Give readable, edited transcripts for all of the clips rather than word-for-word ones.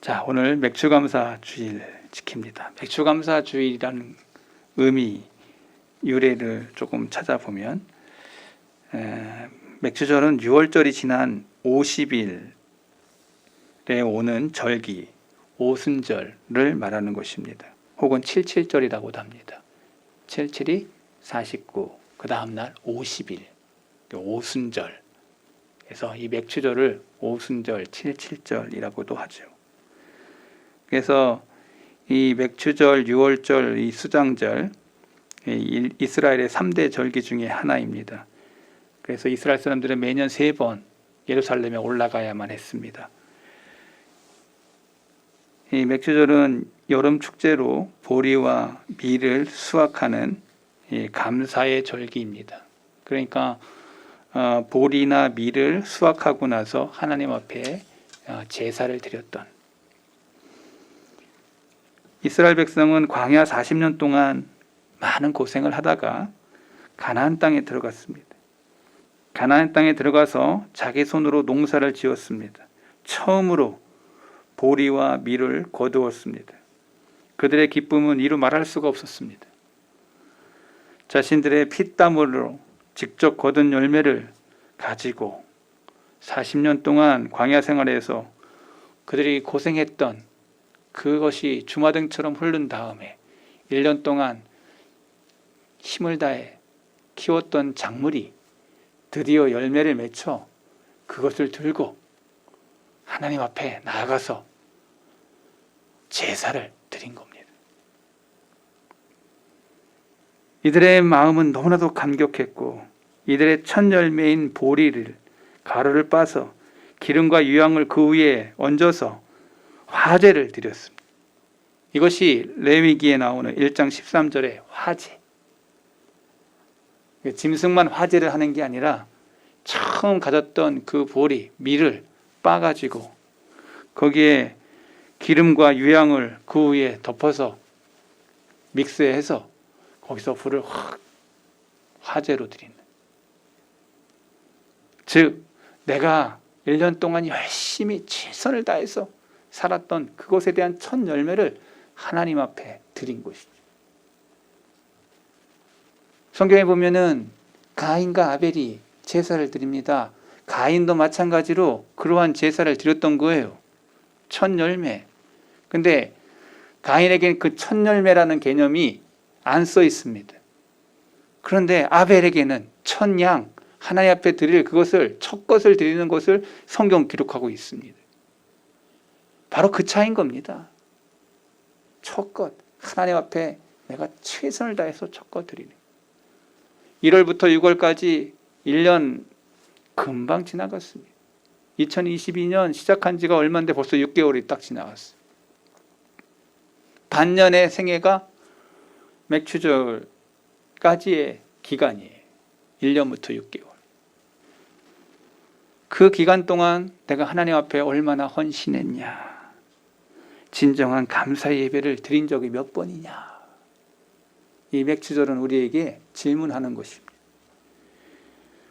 자, 오늘 맥추감사 주일 지킵니다. 맥추감사 주일이라는 의미, 유래를 조금 찾아보면 맥추절은 6월절이 지난 50일에 오는 절기, 오순절을 말하는 것입니다. 혹은 77절이라고도 합니다. 77이 49, 그 다음날 50일, 오순절. 그래서 이 맥추절을 오순절, 77절이라고도 하죠. 그래서 이 맥추절, 6월절, 이 수장절, 이스라엘의 3대 절기 중에 하나입니다. 그래서 이스라엘 사람들은 매년 3번 예루살렘에 올라가야만 했습니다. 이 맥추절은 여름 축제로 보리와 밀을 수확하는 감사의 절기입니다. 그러니까 보리나 밀을 수확하고 나서 하나님 앞에 제사를 드렸던, 이스라엘 백성은 광야 40년 동안 많은 고생을 하다가 가나안 땅에 들어갔습니다. 가나안 땅에 들어가서 자기 손으로 농사를 지었습니다. 처음으로 보리와 밀을 거두었습니다. 그들의 기쁨은 이루 말할 수가 없었습니다. 자신들의 피땀으로 직접 거둔 열매를 가지고 40년 동안 광야 생활에서 그들이 고생했던 그것이 주마등처럼 흐른 다음에 1년 동안 힘을 다해 키웠던 작물이 드디어 열매를 맺혀 그것을 들고 하나님 앞에 나아가서 제사를 드린 겁니다. 이들의 마음은 너무나도 감격했고, 이들의 첫 열매인 보리를 가루를 빠서 기름과 유향을 그 위에 얹어서 화제를 드렸습니다. 이것이 레위기에 나오는 1장 13절의 화제. 짐승만 화제를 하는 게 아니라 처음 가졌던 그 보리, 밀을 빻아가지고 거기에 기름과 유향을 그 위에 덮어서 믹스해서 거기서 불을 확 화제로 드리는. 즉, 내가 1년 동안 열심히 최선을 다해서 살았던 그것에 대한 첫 열매를 하나님 앞에 드린 것이죠. 성경에 보면은 가인과 아벨이 제사를 드립니다. 가인도 마찬가지로 그러한 제사를 드렸던 거예요. 첫 열매. 근데 가인에게는 그 첫 열매라는 개념이 안 써 있습니다. 그런데 아벨에게는 첫 양, 하나님 앞에 드릴 그것을, 첫 것을 드리는 것을 성경 기록하고 있습니다. 바로 그 차이인 겁니다. 첫 것, 하나님 앞에 내가 최선을 다해서 첫 것 드리는. 1월부터 6월까지 1년 금방 지나갔습니다. 2022년 시작한 지가 얼마인데 벌써 6개월이 딱 지나갔어요. 반년의 생애가 맥추절까지의 기간이에요. 1년부터 6개월. 그 기간 동안 내가 하나님 앞에 얼마나 헌신했냐, 진정한 감사의 예배를 드린 적이 몇 번이냐. 이 맥추절은 우리에게 질문하는 것입니다.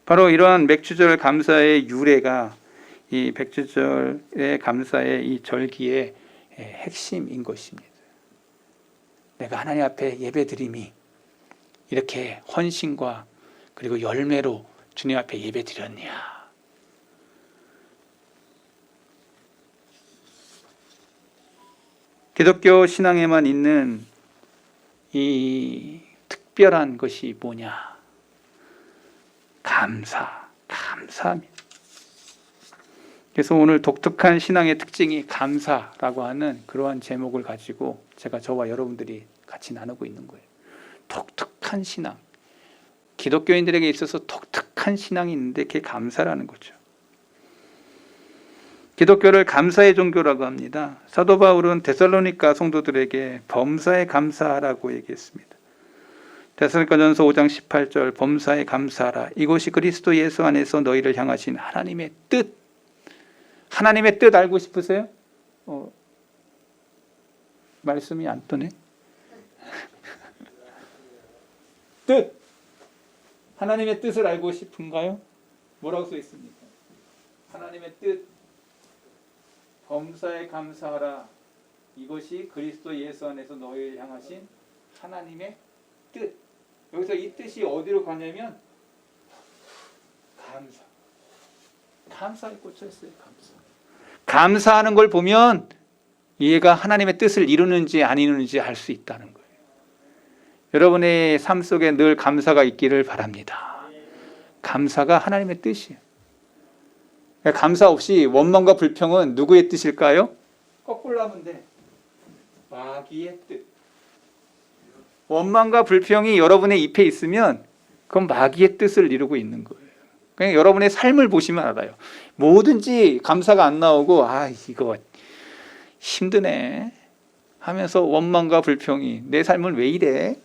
바로 이러한 맥추절 감사의 유래가 이 맥추절의 감사의 이 절기의 핵심인 것입니다. 내가 하나님 앞에 예배드림이 이렇게 헌신과 그리고 열매로 주님 앞에 예배드렸냐. 기독교 신앙에만 있는 이 특별한 것이 뭐냐? 감사합니다. 그래서 오늘 독특한 신앙의 특징이 감사라고 하는 그러한 제목을 가지고 제가 저와 여러분들이 같이 나누고 있는 거예요. 독특한 신앙. 기독교인들에게 있어서 독특한 신앙이 있는데 그게 감사라는 거죠. 기독교를 감사의 종교라고 합니다. 사도 바울은 데살로니가 성도들에게 범사에 감사하라고 얘기했습니다. 데살로니가전서 5장 18절, 범사에 감사하라. 이것이 그리스도 예수 안에서 너희를 향하신 하나님의 뜻. 하나님의 뜻 알고 싶으세요? 말씀이 안 떠네. 뜻. 하나님의 뜻을 알고 싶은가요? 뭐라고 써 있습니까? 하나님의 뜻. 범사에 감사하라. 이것이 그리스도 예수 안에서 너희를 향하신 하나님의 뜻. 여기서 이 뜻이 어디로 가냐면 감사. 감사에 꽂혀 있어요. 감사. 감사하는 걸 보면 얘가 하나님의 뜻을 이루는지 안 이루는지 알 수 있다는 거예요. 여러분의 삶 속에 늘 감사가 있기를 바랍니다. 감사가 하나님의 뜻이에요. 감사 없이 원망과 불평은 누구의 뜻일까요? 거꾸로 하면 돼. 마귀의 뜻. 원망과 불평이 여러분의 잎에 있으면 그건 마귀의 뜻을 이루고 있는 거예요. 그냥 여러분의 삶을 보시면 알아요. 뭐든지 감사가 안 나오고 이거 힘드네 하면서 원망과 불평이 내 삶은 왜 이래?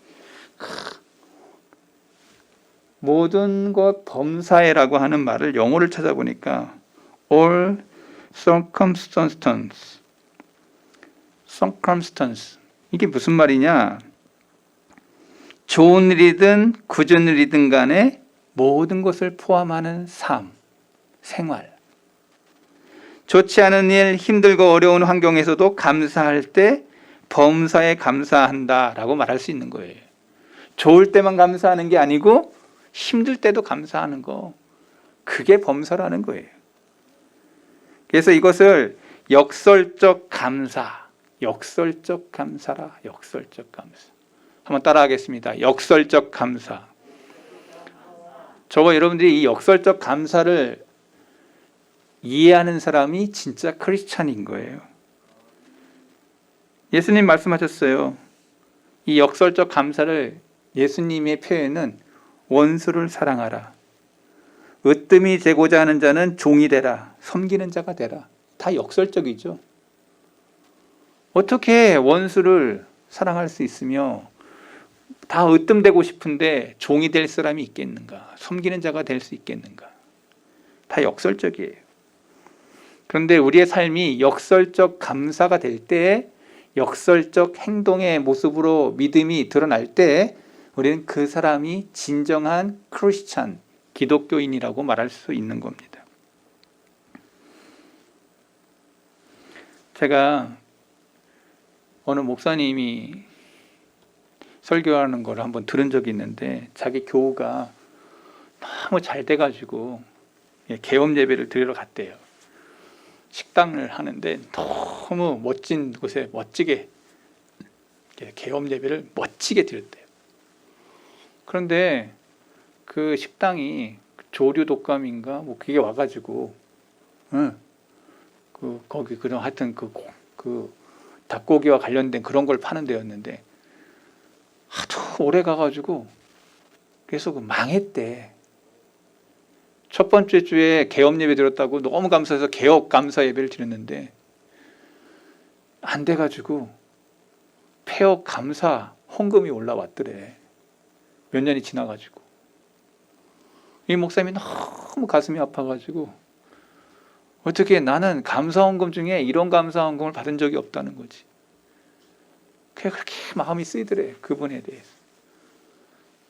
모든 것 범사에라고 하는 말을 영어를 찾아보니까 all circumstance 이게 무슨 말이냐? 좋은 일이든 굳은 일이든 간에 모든 것을 포함하는 삶, 생활. 좋지 않은 일, 힘들고 어려운 환경에서도 감사할 때 범사에 감사한다라고 말할 수 있는 거예요. 좋을 때만 감사하는 게 아니고 힘들 때도 감사하는 거. 그게 범사라는 거예요. 그래서 이것을 역설적 감사, 역설적 감사라, 역설적 감사. 한번 따라하겠습니다. 역설적 감사. 저거 여러분들이 이 역설적 감사를 이해하는 사람이 진짜 크리스찬인 거예요. 예수님 말씀하셨어요. 이 역설적 감사를 예수님의 표현은 원수를 사랑하라. 으뜸이 되고자 하는 자는 종이 되라. 섬기는 자가 되라. 다 역설적이죠. 어떻게 원수를 사랑할 수 있으며 다 으뜸되고 싶은데 종이 될 사람이 있겠는가? 섬기는 자가 될 수 있겠는가? 다 역설적이에요. 그런데 우리의 삶이 역설적 감사가 될 때, 역설적 행동의 모습으로 믿음이 드러날 때 우리는 그 사람이 진정한 크리스찬, 기독교인이라고 말할 수 있는 겁니다. 제가 어느 목사님이 설교하는 걸 한번 들은 적이 있는데 자기 교우가 너무 잘 돼가지고 계엄 예배를 드리러 갔대요. 식당을 하는데 너무 멋진 곳에 멋지게 계엄 예배를 멋지게 드렸대요. 그런데 그 식당이 조류 독감인가 뭐 그게 와가지고 거기 그런 하여튼 그 닭고기와 관련된 그런 걸 파는 데였는데 하도 오래 가가지고 계속 망했대. 첫 번째 주에 개업 예배 드렸다고 너무 감사해서 개업 감사 예배를 드렸는데 안 돼가지고 폐업 감사 헌금이 올라왔더래. 몇 년이 지나가지고 이 목사님이 너무 가슴이 아파가지고 어떻게 나는 감사 헌금 중에 이런 감사 헌금을 받은 적이 없다는 거지. 그렇게 마음이 쓰이더래 그분에 대해서.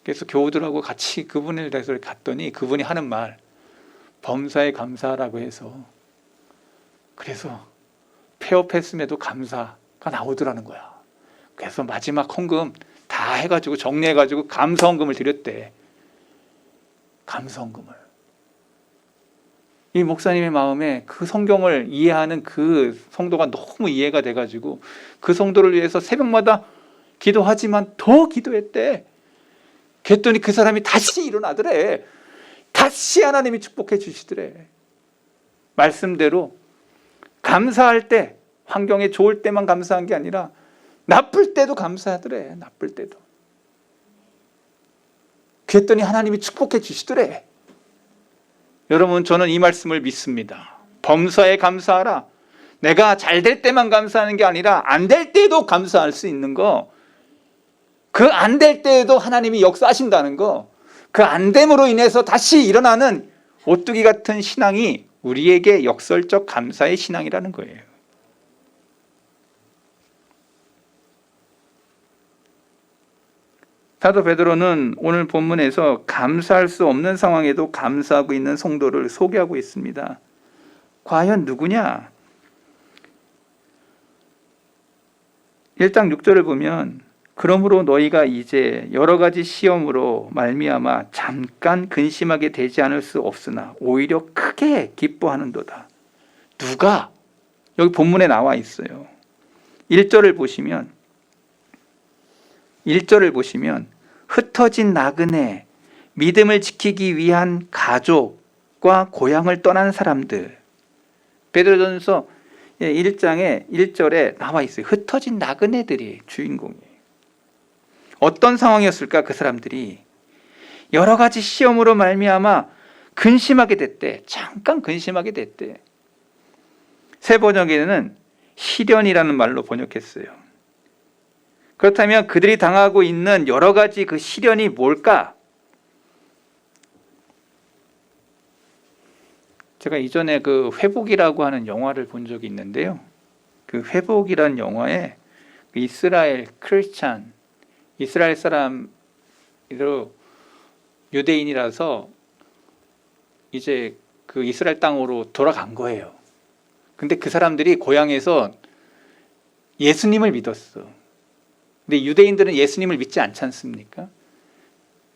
그래서 교우들하고 같이 그분에 대해서 갔더니 그분이 하는 말 범사에 감사라고 해서 그래서 폐업했음에도 감사가 나오더라는 거야. 그래서 마지막 헌금 다 해가지고 정리해가지고 감사 헌금을 드렸대. 감사 헌금을. 이 목사님의 마음에 그 성경을 이해하는 그 성도가 너무 이해가 돼가지고 그 성도를 위해서 새벽마다 기도하지만 더 기도했대. 그랬더니 그 사람이 다시 일어나더래. 다시 하나님이 축복해 주시더래. 말씀대로 감사할 때 환경이 좋을 때만 감사한 게 아니라 나쁠 때도 감사하더래. 나쁠 때도. 그랬더니 하나님이 축복해 주시더래. 여러분 저는 이 말씀을 믿습니다. 범사에 감사하라. 내가 잘 될 때만 감사하는 게 아니라 안 될 때도 감사할 수 있는 거. 그 안 될 때에도 하나님이 역사하신다는 거. 그 안 됨으로 인해서 다시 일어나는 오뚜기 같은 신앙이 우리에게 역설적 감사의 신앙이라는 거예요. 사도 베드로는 오늘 본문에서 감사할 수 없는 상황에도 감사하고 있는 성도를 소개하고 있습니다. 과연 누구냐? 1장 6절을 보면 그러므로 너희가 이제 여러 가지 시험으로 말미암아 잠깐 근심하게 되지 않을 수 없으나 오히려 크게 기뻐하는도다. 누가? 여기 본문에 나와 있어요. 1절을 보시면 흩어진 나그네, 믿음을 지키기 위한 가족과 고향을 떠난 사람들. 베드로전서 1장에 1절에 나와 있어요. 흩어진 나그네들이 주인공이에요. 어떤 상황이었을까? 그 사람들이 여러 가지 시험으로 말미암아 근심하게 됐대. 잠깐 근심하게 됐대. 새 번역에는 시련이라는 말로 번역했어요. 그렇다면 그들이 당하고 있는 여러 가지 그 시련이 뭘까? 제가 이전에 그 회복이라고 하는 영화를 본 적이 있는데요. 그 회복이라는 영화에 이스라엘 크리스찬, 이스라엘 사람으로 유대인이라서 이제 그 이스라엘 땅으로 돌아간 거예요. 근데 그 사람들이 고향에서 예수님을 믿었어. 근데 유대인들은 예수님을 믿지 않지 않습니까?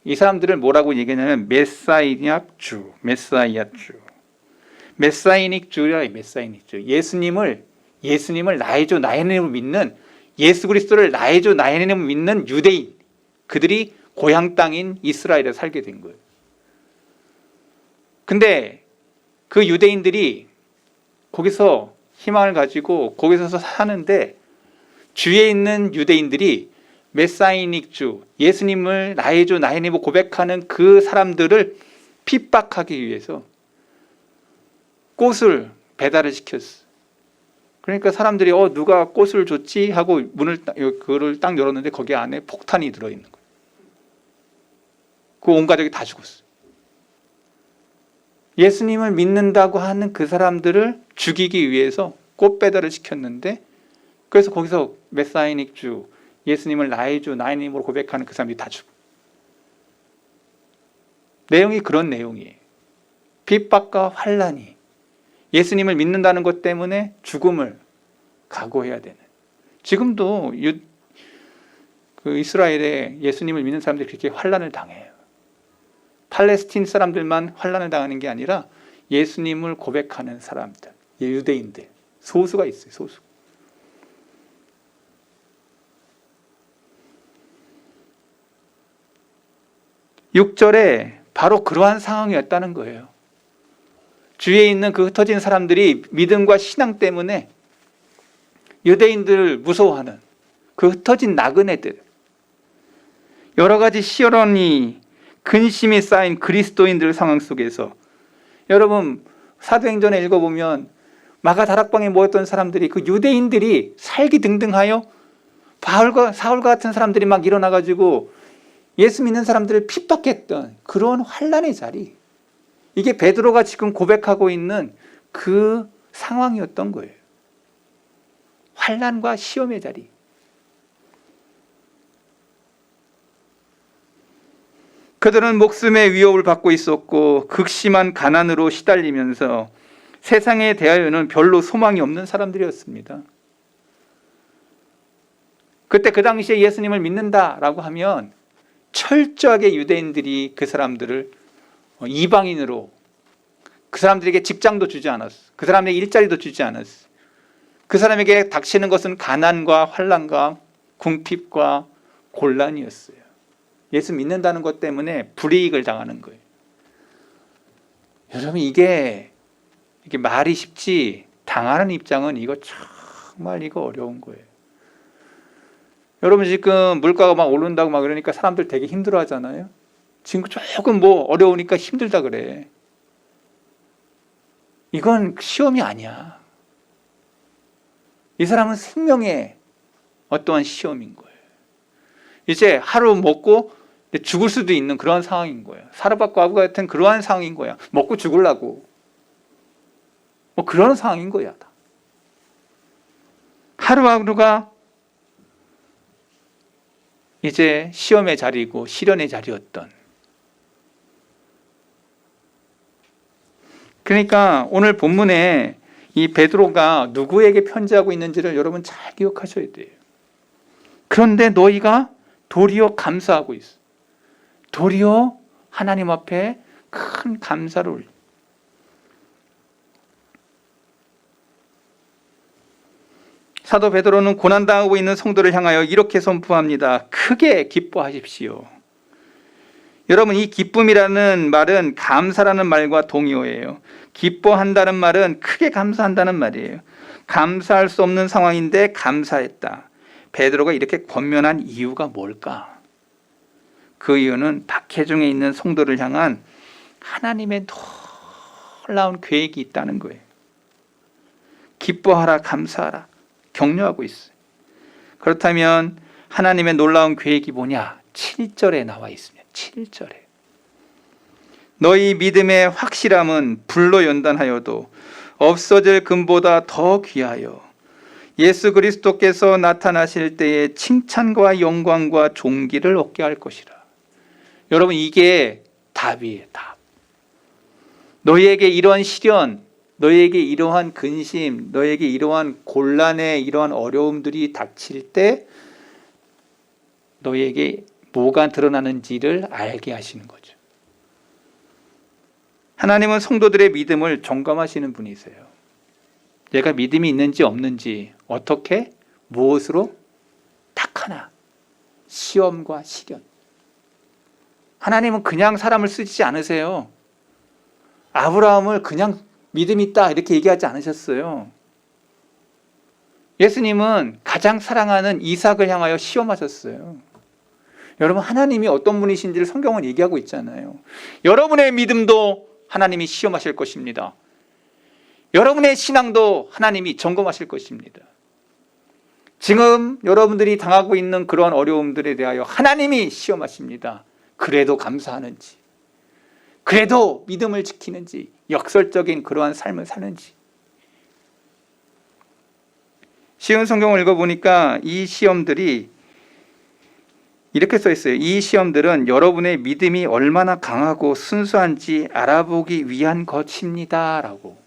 이 사람들을 뭐라고 얘기하냐면 메사이닉 주. 예수님을 나의 주, 나의 하나님을 믿는, 예수 그리스도를 나의 주, 나의 하나님을 믿는 유대인. 그들이 고향 땅인 이스라엘에 살게 된 거예요. 근데 그 유대인들이 거기서 희망을 가지고 거기서 사는데 주위에 있는 유대인들이 메사이닉 주, 예수님을 나의 주, 나의 하나님을 고백하는 그 사람들을 핍박하기 위해서 꽃을 배달을 시켰어. 그러니까 사람들이 누가 꽃을 줬지 하고 그를 딱 열었는데 거기 안에 폭탄이 들어있는 거예요. 그 온 가족이 다 죽었어. 예수님을 믿는다고 하는 그 사람들을 죽이기 위해서 꽃 배달을 시켰는데, 그래서 거기서 메사이닉 주, 예수님을 나의 주, 나의 하나님으로 고백하는 그 사람들이 다 죽어. 내용이 그런 내용이에요. 핍박과 환난이 예수님을 믿는다는 것 때문에 죽음을 각오해야 되는. 지금도 그 이스라엘에 예수님을 믿는 사람들이 그렇게 환난을 당해요. 팔레스틴 사람들만 환난을 당하는 게 아니라 예수님을 고백하는 사람들, 유대인들 소수가 있어요. 소수. (6절에) 바로 그러한 상황이었다는 거예요. 주위에 있는 그 흩어진 사람들이 믿음과 신앙 때문에 유대인들을 무서워하는 그 흩어진 나그네들, 여러 가지 시련이 근심이 쌓인 그리스도인들 상황 속에서, 여러분 사도행전에 읽어보면 마가 다락방에 모였던 사람들이, 그 유대인들이 살기등등하여 사울과 같은 사람들이 막 일어나가지고 예수 믿는 사람들을 핍박했던 그런 환난의 자리, 이게 베드로가 지금 고백하고 있는 그 상황이었던 거예요. 환난과 시험의 자리. 그들은 목숨의 위협을 받고 있었고 극심한 가난으로 시달리면서 세상에 대하여는 별로 소망이 없는 사람들이었습니다. 그때 그 당시에 예수님을 믿는다라고 하면 철저하게 유대인들이 그 사람들을 이방인으로, 그 사람들에게 직장도 주지 않았어. 그 사람에게 일자리도 주지 않았어. 그 사람에게 닥치는 것은 가난과 환난과 궁핍과 곤란이었어요. 예수 믿는다는 것 때문에 불이익을 당하는 거예요. 여러분 이게 말이 쉽지 당하는 입장은 이거 정말 어려운 거예요. 여러분 지금 물가가 막 오른다고 막 그러니까 사람들 되게 힘들어 하잖아요. 지금 조금 어려우니까 힘들다 그래. 이건 시험이 아니야. 이 사람은 생명의 어떠한 시험인 거예요. 이제 하루 먹고 죽을 수도 있는 그런 상황인 거예요. 사르밧과 아부 같은 그러한 상황인 거야. 먹고 죽으려고. 그런 상황인 거야. 하루하루가 이제 시험의 자리고 시련의 자리였던. 그러니까 오늘 본문에 이 베드로가 누구에게 편지하고 있는지를 여러분 잘 기억하셔야 돼요. 그런데 너희가 도리어 감사하고 있어. 도리어 하나님 앞에 큰 감사를 올려. 사도 베드로는 고난당하고 있는 성도를 향하여 이렇게 선포합니다. 크게 기뻐하십시오. 여러분, 이 기쁨이라는 말은 감사라는 말과 동의어예요. 기뻐한다는 말은 크게 감사한다는 말이에요. 감사할 수 없는 상황인데 감사했다. 베드로가 이렇게 권면한 이유가 뭘까? 그 이유는 박해중에 있는 성도를 향한 하나님의 놀라운 계획이 있다는 거예요. 기뻐하라, 감사하라 격려하고 있어요. 그렇다면 하나님의 놀라운 계획이 뭐냐? 7절에 나와 있습니다. 7절에 너희 믿음의 확실함은 불로 연단하여도 없어질 금보다 더 귀하여 예수 그리스도께서 나타나실 때에 칭찬과 영광과 존귀를 얻게 할 것이라. 여러분, 이게 답이에요. 답. 너희에게 이러한 시련, 너희에게 이러한 근심, 너희에게 이러한 곤란의 이러한 어려움들이 닥칠 때 너희에게 뭐가 드러나는지를 알게 하시는 거죠. 하나님은 성도들의 믿음을 점검하시는 분이세요. 내가 믿음이 있는지 없는지 어떻게, 무엇으로? 딱 하나, 시험과 시련. 하나님은 그냥 사람을 쓰지 않으세요. 아브라함을 그냥 믿음 있다 이렇게 얘기하지 않으셨어요. 예수님은 가장 사랑하는 이삭을 향하여 시험하셨어요. 여러분, 하나님이 어떤 분이신지를 성경은 얘기하고 있잖아요. 여러분의 믿음도 하나님이 시험하실 것입니다. 여러분의 신앙도 하나님이 점검하실 것입니다. 지금 여러분들이 당하고 있는 그런 어려움들에 대하여 하나님이 시험하십니다. 그래도 감사하는지, 그래도 믿음을 지키는지, 역설적인 그러한 삶을 사는지. 쉬운 성경을 읽어보니까 이 시험들이 이렇게 써 있어요. 이 시험들은 여러분의 믿음이 얼마나 강하고 순수한지 알아보기 위한 것입니다 라고.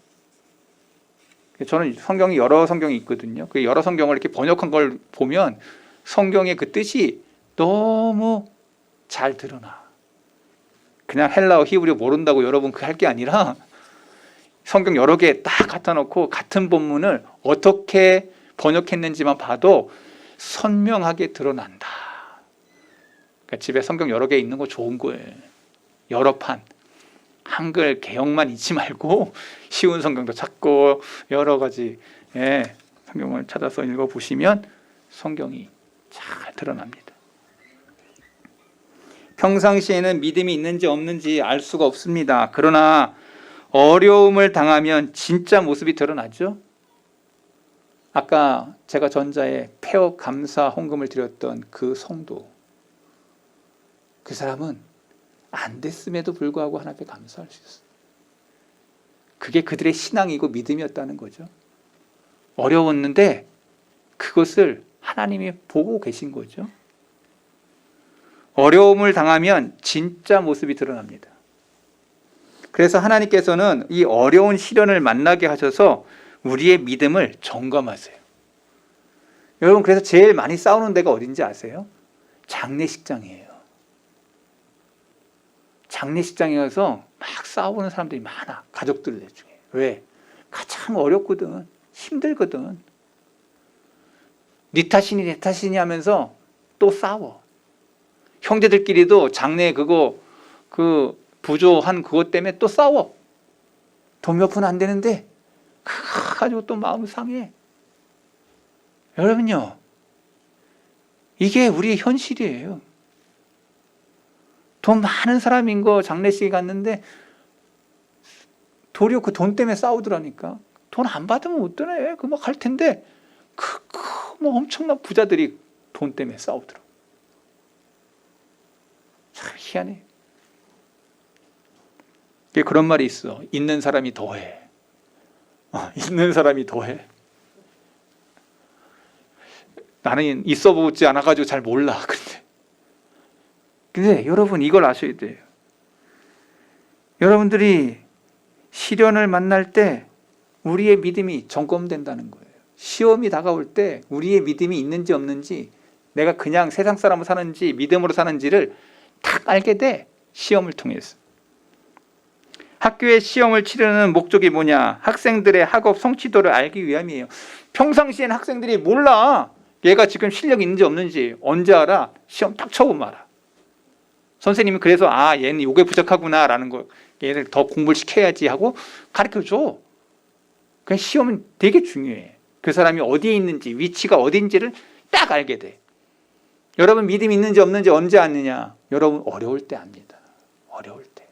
저는 성경이 여러 성경이 있거든요. 그 여러 성경을 이렇게 번역한 걸 보면 성경의 그 뜻이 너무 잘 드러나. 그냥 헬라어, 히브리어 모른다고 여러분 그 할 게 아니라 성경 여러 개 딱 갖다 놓고 같은 본문을 어떻게 번역했는지만 봐도 선명하게 드러난다. 그러니까 집에 성경 여러 개 있는 거 좋은 거예요. 여러 판. 한글 개혁만 잊지 말고 쉬운 성경도 찾고 여러 가지 성경을 찾아서 읽어보시면 성경이 잘 드러납니다. 평상시에는 믿음이 있는지 없는지 알 수가 없습니다. 그러나 어려움을 당하면 진짜 모습이 드러나죠. 아까 제가 전자에 폐업 감사 헌금을 드렸던 그 성도, 그 사람은 안 됐음에도 불구하고 하나님 앞에 감사할 수 있어요. 그게 그들의 신앙이고 믿음이었다는 거죠. 어려웠는데 그것을 하나님이 보고 계신 거죠. 어려움을 당하면 진짜 모습이 드러납니다. 그래서 하나님께서는 이 어려운 시련을 만나게 하셔서 우리의 믿음을 점검하세요. 여러분, 그래서 제일 많이 싸우는 데가 어딘지 아세요? 장례식장이에요. 장례식장에 가서 막 싸우는 사람들이 많아. 가족들 중에. 왜? 가장 어렵거든. 힘들거든. 네 탓이니 내 탓이니 하면서 또 싸워. 형제들끼리도 장례 그 부조한 그것 때문에 또 싸워. 돈 몇 푼 안 되는데 그거 가지고 또 마음 상해. 여러분요, 이게 우리의 현실이에요. 돈 많은 사람인 거 장례식에 갔는데 도리어 그 돈 때문에 싸우더라니까. 돈 안 받으면 어떠네? 그 막 할 텐데 뭐 엄청난 부자들이 돈 때문에 싸우더라. 참 희한해. 그런 말이 있어. 있는 사람이 더해. 있는 사람이 더해. 나는 있어 보지 않아가지고 잘 몰라. 근데 여러분, 이걸 아셔야 돼요. 여러분들이 시련을 만날 때 우리의 믿음이 점검된다는 거예요. 시험이 다가올 때 우리의 믿음이 있는지 없는지 내가 그냥 세상 사람으로 사는지 믿음으로 사는지를 딱 알게 돼. 시험을 통해서. 학교에 시험을 치르는 목적이 뭐냐? 학생들의 학업 성취도를 알기 위함이에요. 평상시에는 학생들이 몰라. 얘가 지금 실력이 있는지 없는지. 언제 알아? 시험 딱 쳐보면 알아. 선생님이 그래서 얘는 요게 부족하구나 라는 거, 얘를 더 공부를 시켜야지 하고 가르쳐줘. 그냥 시험은 되게 중요해. 그 사람이 어디에 있는지, 위치가 어딘지를 딱 알게 돼. 여러분 믿음이 있는지 없는지 언제 아느냐? 여러분 어려울 때 압니다. 어려울 때.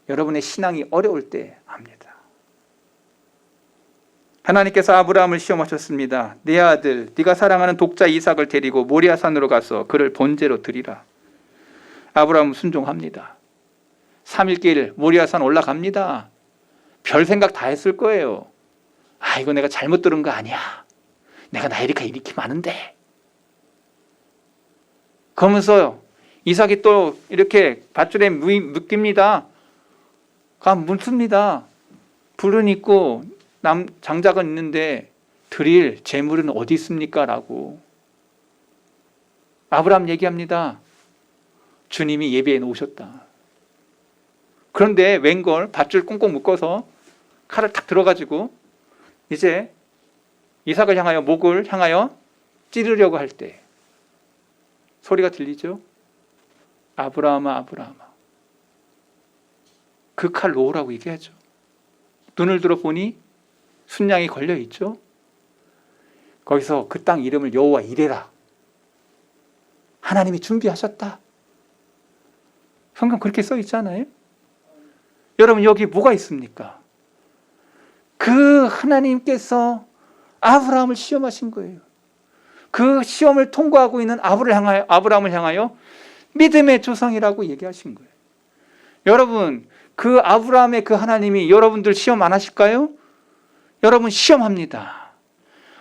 여러분의 신앙이 어려울 때 압니다. 하나님께서 아브라함을 시험하셨습니다. 내 아들, 네가 사랑하는 독자 이삭을 데리고 모리아산으로 가서 그를 번제로 드리라. 아브라함은 순종합니다. 3일길 모리아산 올라갑니다. 별 생각 다 했을 거예요. 이거 내가 잘못 들은 거 아니야. 내가 나이가 이렇게 많은데. 그러면서 이삭이 또 이렇게 밧줄에 묶입니다. 묻습니다. 불은 있고 장작은 있는데 드릴 재물은 어디 있습니까? 라고. 아브라함 얘기합니다. 주님이 예배해 놓으셨다. 그런데 웬걸 밧줄 꽁꽁 묶어서 칼을 탁 들어가지고 이제 이삭을 향하여 목을 향하여 찌르려고 할 때 소리가 들리죠? 아브라함아, 아브라함아. 그 칼 놓으라고 얘기하죠. 눈을 들어보니 순양이 걸려있죠. 거기서 그 땅 이름을 여호와 이레라. 하나님이 준비하셨다. 성경 그렇게 써 있잖아요. 여러분 여기 뭐가 있습니까? 그 하나님께서 아브라함을 시험하신 거예요. 그 시험을 통과하고 있는 아브라함을 향하여 믿음의 조상이라고 얘기하신 거예요. 여러분 그 아브라함의 그 하나님이 여러분들 시험 안 하실까요? 여러분 시험합니다.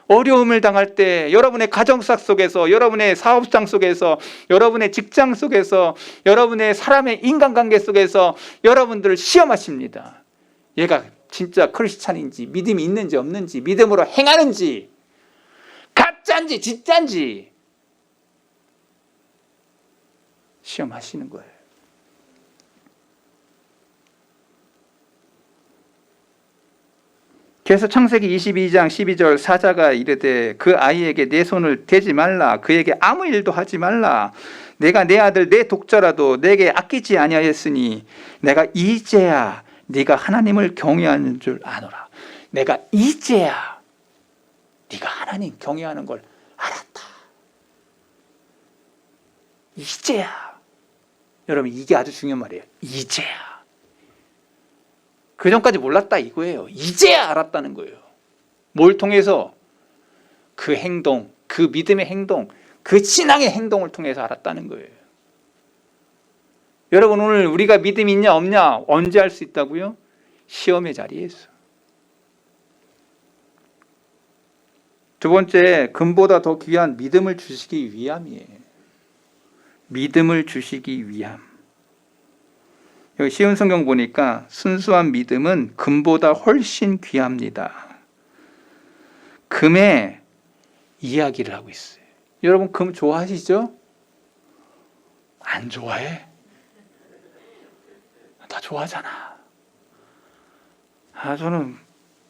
어려움을 당할 때 여러분의 가정사 속에서, 여러분의 사업장 속에서, 여러분의 직장 속에서, 여러분의 사람의 인간관계 속에서 여러분들을 시험하십니다. 얘가 진짜 크리스찬인지, 믿음이 있는지 없는지, 믿음으로 행하는지, 가짜인지 진짜인지 시험하시는 거예요. 그래서 창세기 22장 12절 사자가 이르되 그 아이에게 내 손을 대지 말라. 그에게 아무 일도 하지 말라. 내가 내 아들 내 독자라도 내게 아끼지 아니하였으니 내가 이제야 네가 하나님을 경외하는 줄 아노라. 내가 이제야 네가 하나님 경외하는 걸 알았다. 이제야. 여러분 이게 아주 중요한 말이에요. 이제야. 그 전까지 몰랐다 이거예요. 이제야 알았다는 거예요. 뭘 통해서? 그 행동, 그 믿음의 행동, 그 신앙의 행동을 통해서 알았다는 거예요. 여러분 오늘 우리가 믿음이 있냐 없냐 언제 알 수 있다고요? 시험의 자리에서. 두 번째, 금보다 더 귀한 믿음을 주시기 위함이에요. 믿음을 주시기 위함. 여기 쉬운 성경 보니까 순수한 믿음은 금보다 훨씬 귀합니다. 금의 이야기를 하고 있어요. 여러분 금 좋아하시죠? 안 좋아해? 다 좋아하잖아. 저는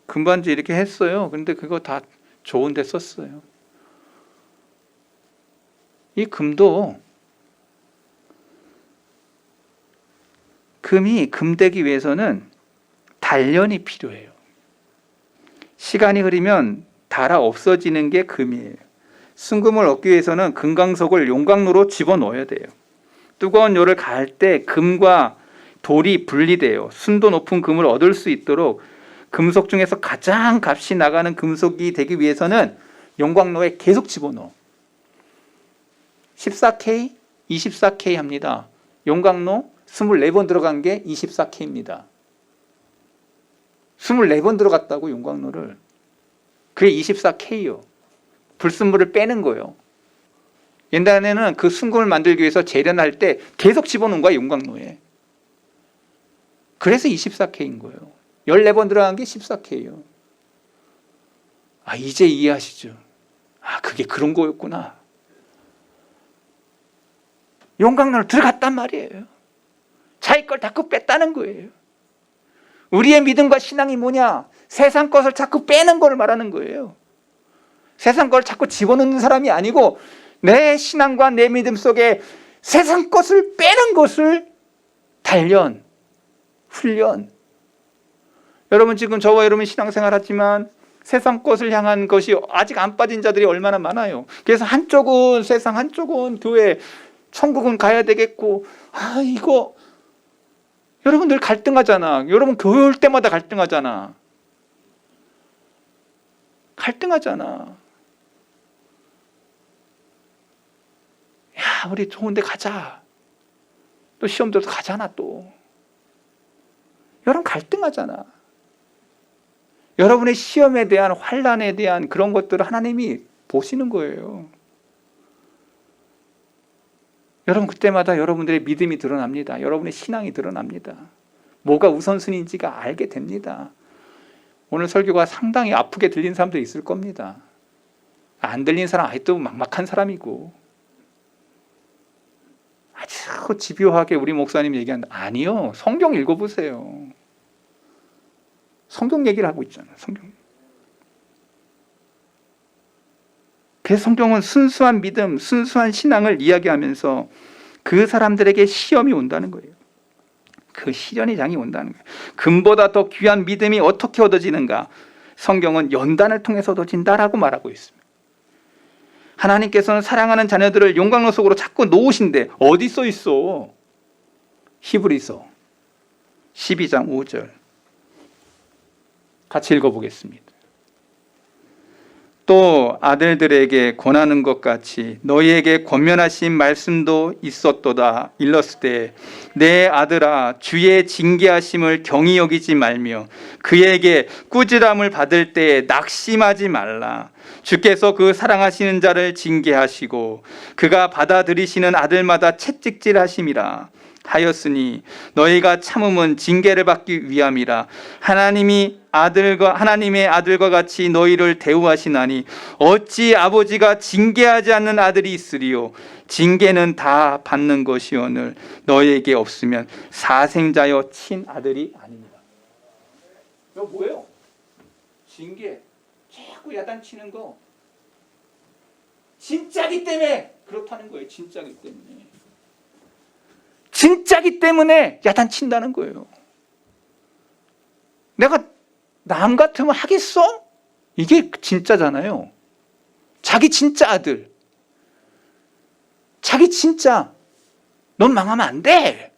금반지 이렇게 했어요. 근데 그거 다 좋은 데 썼어요. 이 금도 금이 금되기 위해서는 단련이 필요해요. 시간이 흐르면 닳아 없어지는 게 금이에요. 순금을 얻기 위해서는 금강석을 용광로로 집어넣어야 돼요. 뜨거운 요를 가할 때 금과 돌이 분리돼요. 순도 높은 금을 얻을 수 있도록 금속 중에서 가장 값이 나가는 금속이 되기 위해서는 용광로에 계속 집어넣어. 14K, 24K 합니다. 용광로 24번 들어간 게 24K입니다. 24번 들어갔다고 용광로를. 그게 24K요. 불순물을 빼는 거예요. 옛날에는 그 순금을 만들기 위해서 재련할 때 계속 집어넣은 거야 용광로에. 그래서 24K인 거예요. 14번 들어간 게 14K예요. 이제 이해하시죠? 그게 그런 거였구나. 용광로로 들어갔단 말이에요. 자기 걸 자꾸 뺐다는 거예요. 우리의 믿음과 신앙이 뭐냐? 세상 것을 자꾸 빼는 걸 말하는 거예요. 세상 걸 자꾸 집어넣는 사람이 아니고 내 신앙과 내 믿음 속에 세상 것을 빼는 것을 단련, 훈련. 여러분 지금 저와 여러분이 신앙생활 하지만 세상 것을 향한 것이 아직 안 빠진 자들이 얼마나 많아요. 그래서 한쪽은 세상, 한쪽은 교회, 천국은 가야 되겠고, 이거 여러분들 갈등하잖아. 여러분 교회 올 때마다 갈등하잖아. 야, 우리 좋은 데 가자. 또 시험 들어서 가잖아 또. 여러분 갈등하잖아. 여러분의 시험에 대한 환난에 대한 그런 것들을 하나님이 보시는 거예요. 여러분 그때마다 여러분들의 믿음이 드러납니다. 여러분의 신앙이 드러납니다. 뭐가 우선순위인지가 알게 됩니다. 오늘 설교가 상당히 아프게 들린 사람도 있을 겁니다. 안 들린 사람 아직도 막막한 사람이고 아주 집요하게 우리 목사님 얘기한다. 아니요. 성경 읽어보세요. 성경 얘기를 하고 있잖아요. 성경. 그래서 성경은 순수한 믿음, 순수한 신앙을 이야기하면서 그 사람들에게 시험이 온다는 거예요. 그 시련의 장이 온다는 거예요. 금보다 더 귀한 믿음이 어떻게 얻어지는가? 성경은 연단을 통해서 얻어진다라고 말하고 있습니다. 하나님께서는 사랑하는 자녀들을 용광로 속으로 자꾸 놓으신데 어디 써 있어? 히브리서 12장 5절 같이 읽어보겠습니다. 또 아들들에게 권하는 것 같이 너희에게 권면하신 말씀도 있었도다. 일렀으되 내 아들아 주의 징계하심을 경히 여기지 말며 그에게 꾸지람을 받을 때에 낙심하지 말라. 주께서 그 사랑하시는 자를 징계하시고 그가 받아들이시는 아들마다 채찍질하심이라 하였으니 너희가 참음은 징계를 받기 위함이라. 하나님의 아들과 같이 너희를 대우하시나니 어찌 아버지가 징계하지 않는 아들이 있으리요. 징계는 다 받는 것이오늘 너희에게 없으면 사생자여 친아들이 아닙니다. 이거 뭐예요? 징계 자꾸 야단치는 거 진짜기 때문에 그렇다는 거예요. 진짜기 때문에. 진짜기 때문에 야단친다는 거예요. 내가 남 같으면 하겠어? 이게 진짜잖아요. 자기 진짜 아들. 자기 진짜. 넌 망하면 안 돼.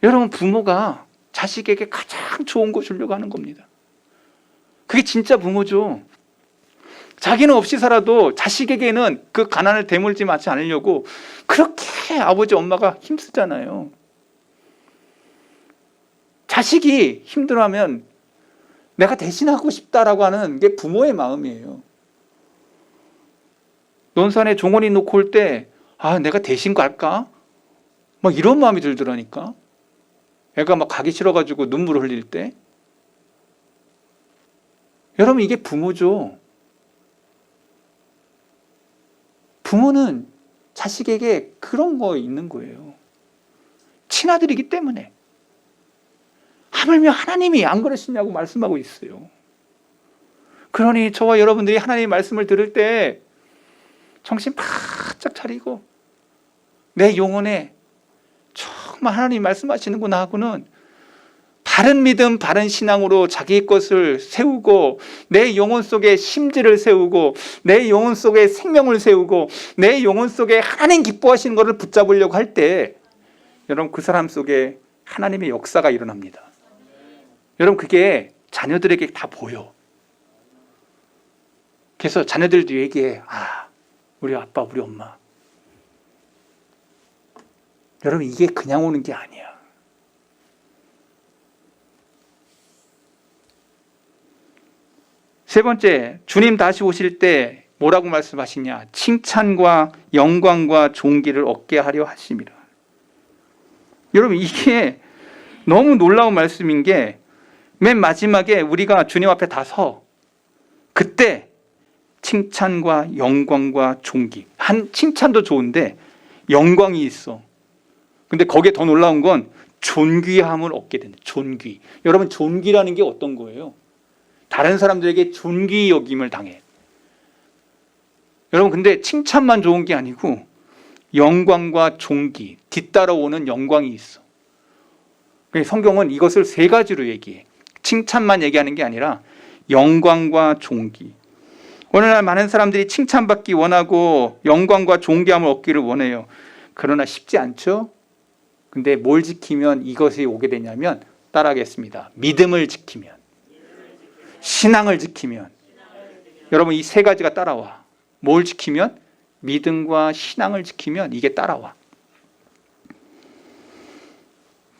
여러분 부모가 자식에게 가장 좋은 거 주려고 하는 겁니다. 그게 진짜 부모죠. 자기는 없이 살아도 자식에게는 그 가난을 대물지 마지 않으려고 그렇게 아버지 엄마가 힘쓰잖아요. 자식이 힘들어하면 내가 대신하고 싶다라고 하는 게 부모의 마음이에요. 논산에 종원이 놓고 올 때 내가 대신 갈까? 막 이런 마음이 들더라니까. 애가 막 가기 싫어가지고 눈물을 흘릴 때. 여러분 이게 부모죠. 부모는 자식에게 그런 거 있는 거예요. 친아들이기 때문에. 하물며 하나님이 안 그러시냐고 말씀하고 있어요. 그러니 저와 여러분들이 하나님의 말씀을 들을 때 정신 바짝 차리고 내 영혼에 정말 하나님 말씀하시는구나 하고는 바른 믿음, 바른 신앙으로 자기 것을 세우고 내 영혼 속에 심지를 세우고 내 영혼 속에 생명을 세우고 내 영혼 속에 하나님 기뻐하시는 것을 붙잡으려고 할 때 여러분 그 사람 속에 하나님의 역사가 일어납니다. 여러분 그게 자녀들에게 다 보여. 그래서 자녀들도 얘기해. 우리 아빠, 우리 엄마. 여러분 이게 그냥 오는 게 아니야. 세 번째, 주님 다시 오실 때 뭐라고 말씀하시냐? 칭찬과 영광과 존귀를 얻게 하려 하심이라. 여러분 이게 너무 놀라운 말씀인 게 맨 마지막에 우리가 주님 앞에 다 서 그때 칭찬과 영광과 존귀. 칭찬도 좋은데 영광이 있어. 근데 거기에 더 놀라운 건 존귀함을 얻게 된다. 존귀. 여러분, 존귀라는 게 어떤 거예요? 다른 사람들에게 존귀 여김을 당해. 여러분, 근데 칭찬만 좋은 게 아니고 영광과 존귀, 뒤따라오는 영광이 있어. 성경은 이것을 세 가지로 얘기해. 칭찬만 얘기하는 게 아니라 영광과 존귀. 오늘날 많은 사람들이 칭찬받기 원하고 영광과 존귀함을 얻기를 원해요. 그러나 쉽지 않죠? 근데 뭘 지키면 이것이 오게 되냐면, 따라하겠습니다. 믿음을 지키면, 신앙을 지키면. 여러분, 이 세 가지가 따라와. 뭘 지키면? 믿음과 신앙을 지키면 이게 따라와.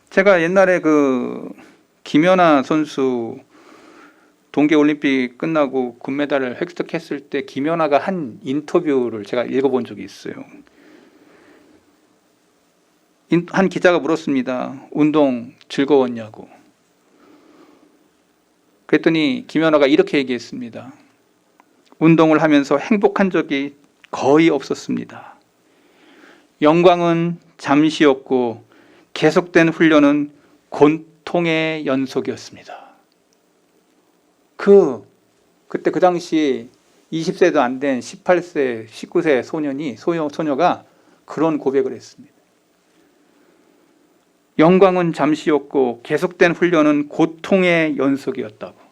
제가 옛날에 김연아 선수 동계올림픽 끝나고 금메달을 획득했을 때 김연아가 한 인터뷰를 제가 읽어본 적이 있어요. 한 기자가 물었습니다. 운동 즐거웠냐고. 그랬더니 김연아가 이렇게 얘기했습니다. 운동을 하면서 행복한 적이 거의 없었습니다. 영광은 잠시였고 계속된 훈련은 고통의 연속이었습니다. 그때 그 당시 20세도 안 된 18세, 19세 소녀가 그런 고백을 했습니다. 영광은 잠시였고 계속된 훈련은 고통의 연속이었다고.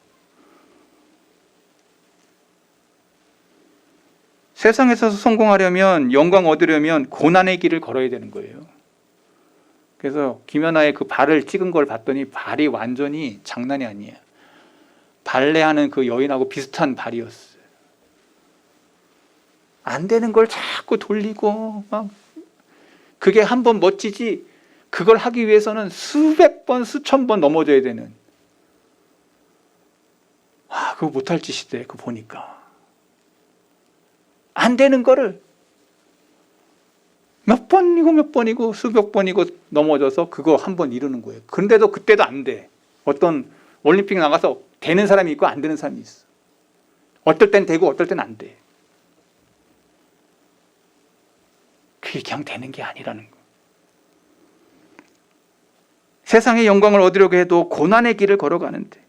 세상에서 성공하려면, 영광 얻으려면 고난의 길을 걸어야 되는 거예요. 그래서 김연아의 그 발을 찍은 걸 봤더니 발이 완전히 장난이 아니에요. 발레하는 그 여인하고 비슷한 발이었어요. 안 되는 걸 자꾸 돌리고 막, 그게 한 번 멋지지, 그걸 하기 위해서는 수백 번, 수천 번 넘어져야 되는. 그거 못할 짓이대. 그거 보니까 안 되는 거를 몇 번이고 수백 번이고 넘어져서 그거 한 번 이루는 거예요. 그런데도 그때도 안 돼. 어떤 올림픽 나가서 되는 사람이 있고 안 되는 사람이 있어. 어떨 땐 되고 어떨 땐 안 돼. 그게 그냥 되는 게 아니라는 거. 세상의 영광을 얻으려고 해도 고난의 길을 걸어가는데,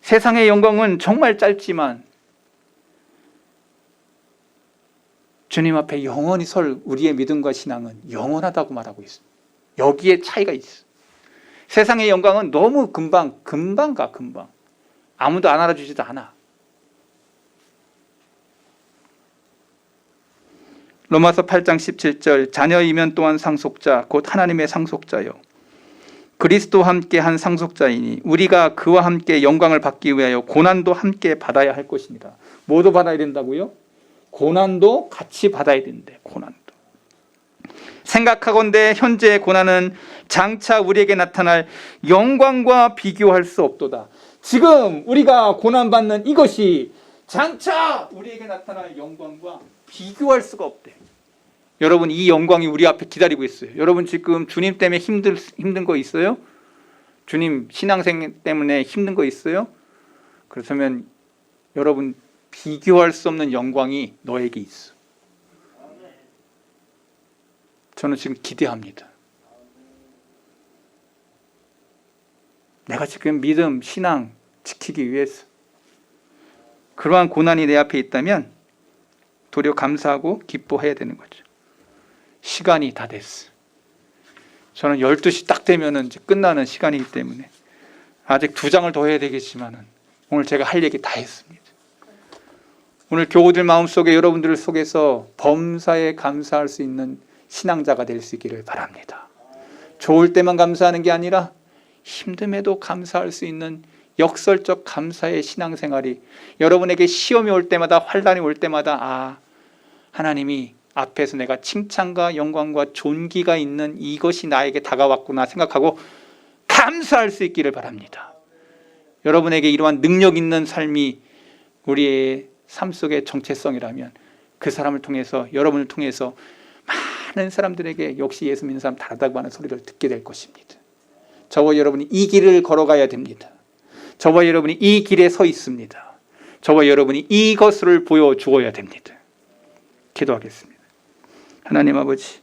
세상의 영광은 정말 짧지만 주님 앞에 영원히 설 우리의 믿음과 신앙은 영원하다고 말하고 있습니다. 여기에 차이가 있어. 세상의 영광은 너무 금방 가. 아무도 안 알아주지도 않아. 로마서 8장 17절, 자녀이면 또한 상속자 곧 하나님의 상속자요 그리스도와 함께 한 상속자이니 우리가 그와 함께 영광을 받기 위하여 고난도 함께 받아야 할 것입니다. 뭐도 받아야 된다고요? 고난도 같이 받아야 된대. 고난도. 생각하건대 현재의 고난은 장차 우리에게 나타날 영광과 비교할 수 없도다. 지금 우리가 고난받는 이것이 장차 우리에게 나타날 영광과 비교할 수가 없대. 여러분, 이 영광이 우리 앞에 기다리고 있어요. 여러분, 지금 주님 때문에 힘든 거 있어요? 주님 신앙생 때문에 힘든 거 있어요? 그렇다면 여러분, 비교할 수 없는 영광이 너에게 있어. 저는 지금 기대합니다. 내가 지금 믿음, 신앙 지키기 위해서 그러한 고난이 내 앞에 있다면 도리어 감사하고 기뻐해야 되는 거죠. 시간이 다 됐어. 저는 12시 딱 되면 이제 끝나는 시간이기 때문에 아직 2장을 더 해야 되겠지만 오늘 제가 할 얘기 다 했습니다. 오늘 교우들 마음속에, 여러분들 속에서 범사에 감사할 수 있는 신앙자가 될 수 있기를 바랍니다. 좋을 때만 감사하는 게 아니라 힘듦에도 감사할 수 있는 역설적 감사의 신앙생활이, 여러분에게 시험이 올 때마다, 환난이 올 때마다 하나님이 앞에서 내가 칭찬과 영광과 존귀가 있는 이것이 나에게 다가왔구나 생각하고 감사할 수 있기를 바랍니다. 여러분에게 이러한 능력 있는 삶이 우리의 삶 속의 정체성이라면 그 사람을 통해서, 여러분을 통해서 많은 사람들에게 역시 예수 믿는 사람 다르다고 하는 소리를 듣게 될 것입니다. 저와 여러분이 이 길을 걸어가야 됩니다. 저와 여러분이 이 길에 서 있습니다. 저와 여러분이 이것을 보여주어야 됩니다. 기도하겠습니다. 하나님 아버지,